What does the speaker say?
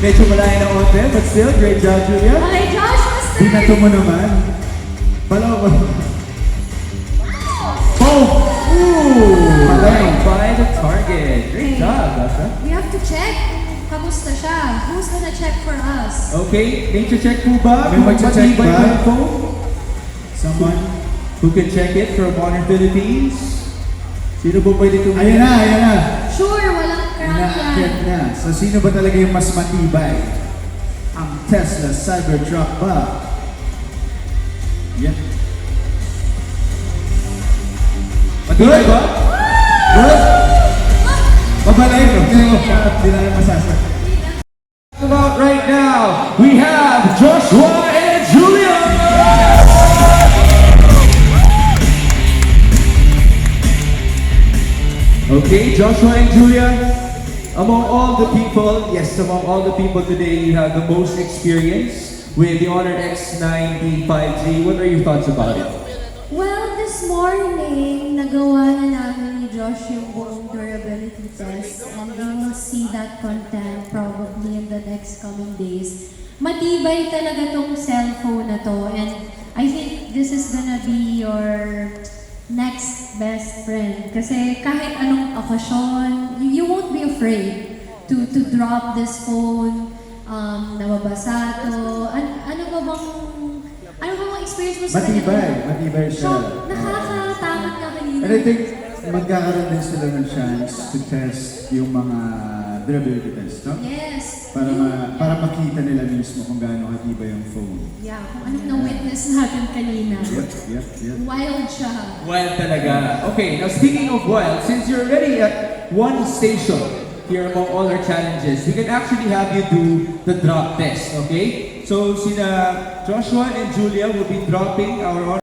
Medyo malayo na onte, but still, great job, Julia. Okay, Josh, Master. Binato mo naman. Palaw. Oh! Ooh! Right by the target. Great job, Dasha. We have to check. Kamusta siya? Who's gonna check for us? Okay, nature check po ba? May magche-check Matibay ba? yung phone? Someone? Who can check it from Honor Philippines? Sino po pwede tumingin? Ayan na, ayan na. Sure, walang crack Inaakit yan. na. So, sino ba talaga yung mas matibay? Ang Tesla Cybertruck ba? Yan. Matibay ba? Good? Mabalay ko. Hindi na yung masasa. About right now, we have Joshua and Julia! Okay, Joshua and Julia, among all the people, today, you have the most experience with the Honor X90 5G. What are your thoughts about it? Well, this morning, nagawa na namin ni Josh yung buong durability test, and we will see that content probably in the next coming days. Matibay talaga tong cellphone na to, and I think this is gonna be your next best friend. Kasi kahit anong okasyon, you won't be afraid to drop this phone, nababasa to. Ano ba bang experience mo sa Matibay siya. So, nakakatakot ka kanina. And I think magkakaroon din sila ng chance to test yung mga durability test, no? Yes. Para makita nila mismo kung gaano katibay yung phone. Yeah, kung anong na-witness natin kanina. Yep. Wild siya. Wild talaga. Okay, now speaking of wild, since you're already at one station here among all our challenges, we can actually have you do the drop test, okay? So, sina Joshua and Julia will be dropping our